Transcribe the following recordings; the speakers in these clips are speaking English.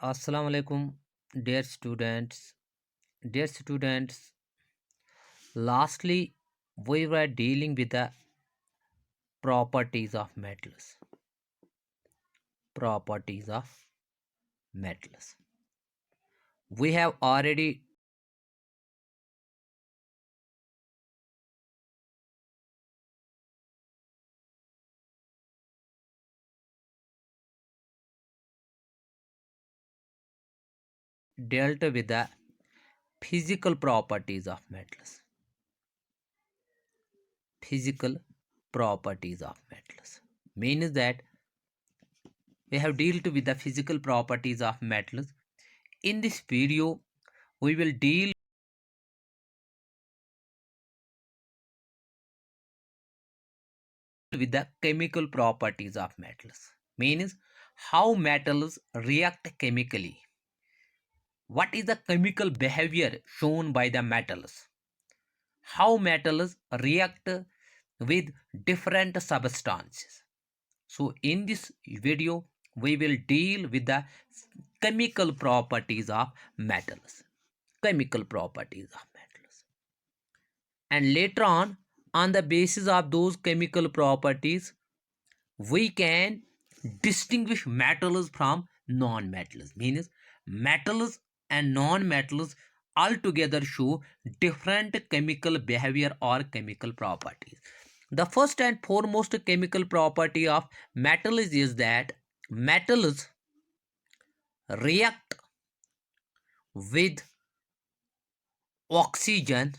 Assalamu alaikum, dear students. Dear students, lastly, we were dealing with the properties of metals. Properties of metals. We have already dealt with the physical properties of metals. Physical properties of metals means that we have dealt with the physical properties of metals. In this video, we will deal with the chemical properties of metals. Means how metals react chemically. What is the chemical behavior shown by the metals? How metals react with different substances. So in this video, we will deal with the chemical properties of metals. Chemical properties of metals. And later on the basis of those chemical properties, we can distinguish metals from non-metals. Means metals and non-metals altogether show different chemical behavior or chemical properties. The first and foremost chemical property of metals is that metals react with oxygen,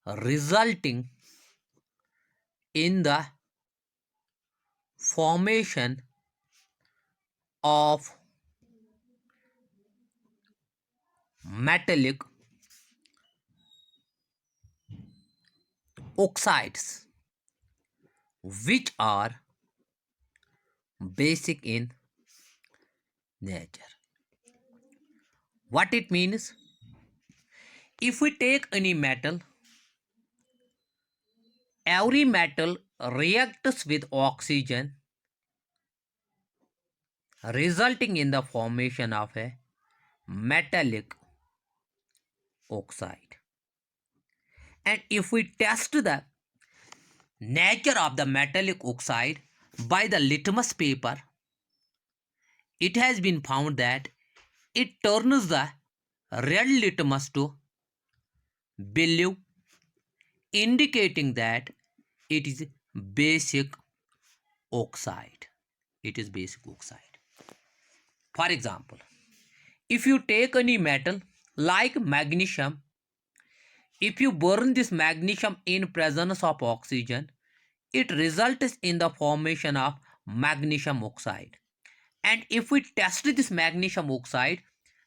resulting in the formation of metallic oxides, which are basic in nature. What it means? If we take any metal, every metal reacts with oxygen, resulting in the formation of a metallic oxide. And if we test the nature of the metallic oxide by the litmus paper, it has been found that it turns the red litmus to blue, indicating that it is basic oxide. It is basic oxide. For example, if you take any metal like magnesium, if you burn this magnesium in presence of oxygen, it results in the formation of magnesium oxide. And if we test this magnesium oxide,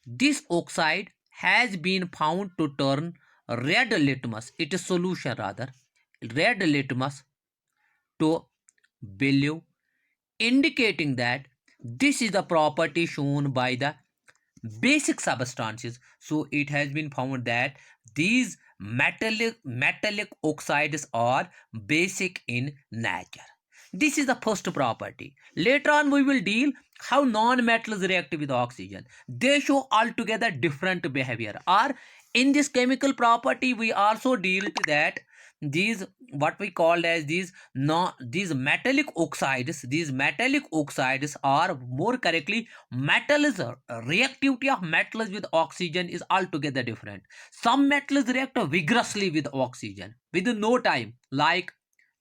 this oxide has been found to turn red litmus, it is solution rather, red litmus to blue, indicating that this is the property shown by the basic substances. So it has been found that these metallic oxides are basic in nature. This is the first property. Later on we will deal how non-metals react with oxygen. They show altogether different behavior. Or in this chemical property we also deal with that these what we call as these metallic oxides are more correctly metals. Reactivity of metals with oxygen is altogether different. Some metals react vigorously with oxygen within no time, like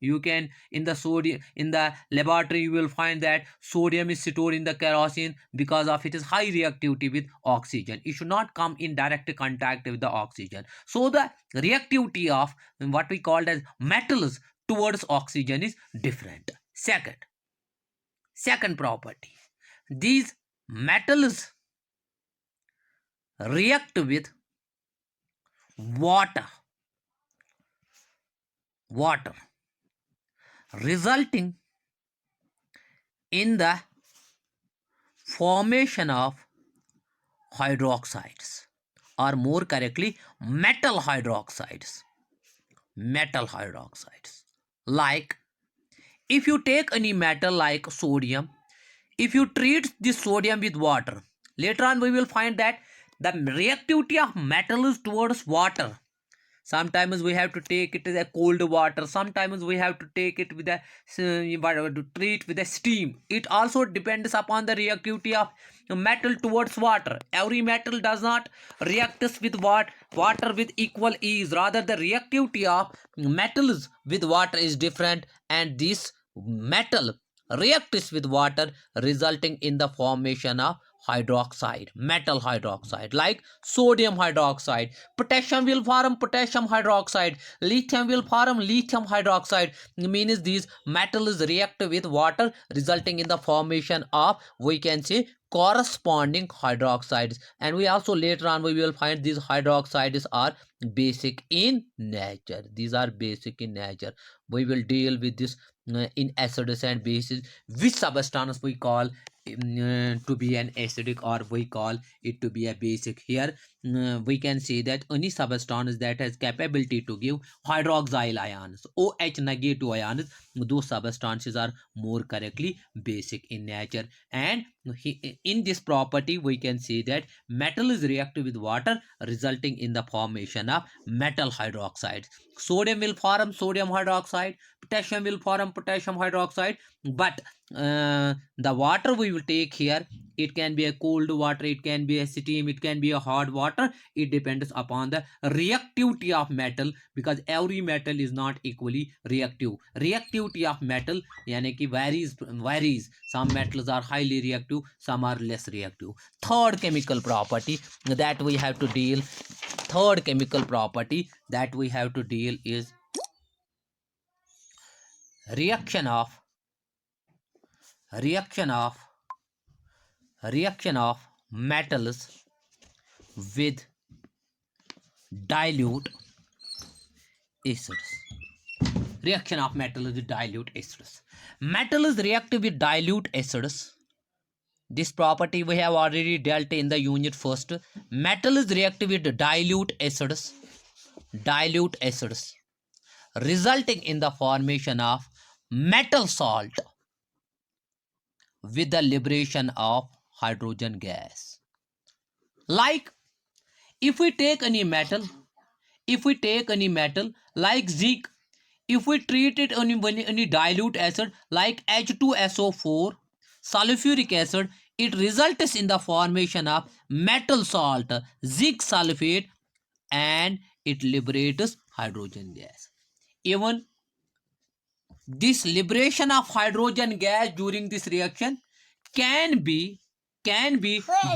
you can in the sodium in the laboratory you will find that sodium is stored in the kerosene because of its high reactivity with oxygen. It should not come in direct contact with the oxygen. So the reactivity of what we called as metals towards oxygen is different. Second property, these metals react with water water resulting in the formation of hydroxides, or more correctly metal hydroxides. Like if you take any metal like sodium, if you treat this sodium with water, later on we will find that the reactivity of metals towards water, sometimes we have to take it as a cold water, sometimes we have to take it with a to treat with a steam. It also depends upon the reactivity of metal towards water. Every metal does not react with water with equal ease, rather the reactivity of metals with water is different, and this metal reacts with water, resulting in the formation of hydroxide, metal hydroxide, like sodium hydroxide. Potassium will form potassium hydroxide, lithium will form lithium hydroxide. Means these metals react with water, resulting in the formation of, we can say, corresponding hydroxides. And we also later on we will find these hydroxides are basic in nature. These are basic in nature. We will deal with this in acids and bases, which substance we call to be an acidic, or we call it to be a basic. Here we can say that any substance that has capability to give hydroxyl ions, OH negative ions, those substances are more correctly basic in nature. And in this property we can say that metal is reactive with water, resulting in the formation of metal hydroxides. Sodium will form sodium hydroxide, potassium will form potassium hydroxide. But the water we will take here, it can be a cold water, it can be a steam, it can be a hot water. It depends upon the reactivity of metal, because every metal is not equally reactive. Reactivity of metal yani ki varies. Some metals are highly reactive, some are less reactive. Third chemical property that we have to deal, is reaction of metals with dilute acids. Reaction of metals with dilute acids. Metal is reactive with dilute acids. This property we have already dealt in the unit first. Metal is reactive with dilute acids, resulting in the formation of metal salt with the liberation of hydrogen gas. Like if we take any metal like zinc, if we treat it on any dilute acid like H2SO4, sulfuric acid, it results in the formation of metal salt, zinc sulfate, and it liberates hydrogen gas. Even this liberation of hydrogen gas during this reaction can be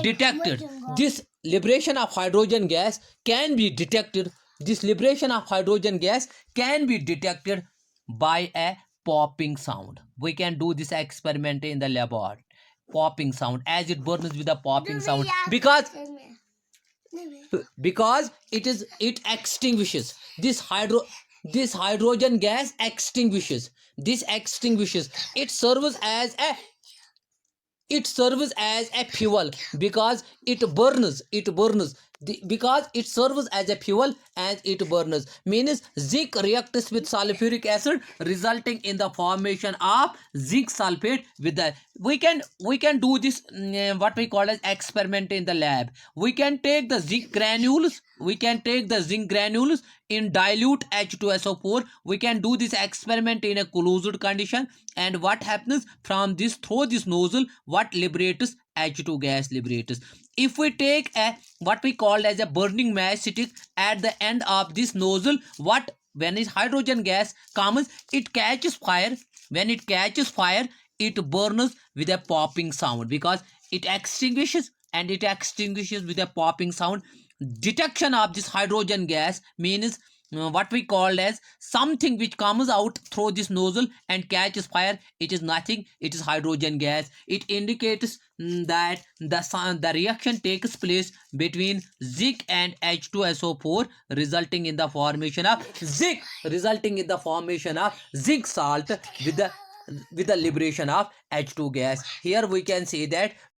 detected. This liberation of hydrogen gas can be detected. By a popping sound. We can do this experiment in the laboratory. Popping sound, as it burns with a popping sound, because it extinguishes this hydrogen gas, extinguishes. It serves as a fuel, because it burns. Because it serves as a fuel and it burns. Means zinc reacts with sulfuric acid, resulting in the formation of zinc sulfate. With the we can do this what we call as experiment in the lab. We can take the zinc granules in dilute H2SO4. We can do this experiment in a closed condition, and what happens from this, through this nozzle, what liberates? H2 gas liberates. If we take a what we call as a burning match stick at the end of this nozzle, when is hydrogen gas comes, it catches fire. When it catches fire, it burns with a popping sound, because it extinguishes with a popping sound. Detection of this hydrogen gas means what we call as something which comes out through this nozzle and catches fire. It is nothing, it is hydrogen gas. It indicates that the reaction takes place between zinc and H2SO4, resulting in the formation of zinc salt with the liberation of H2 gas. Here we can say that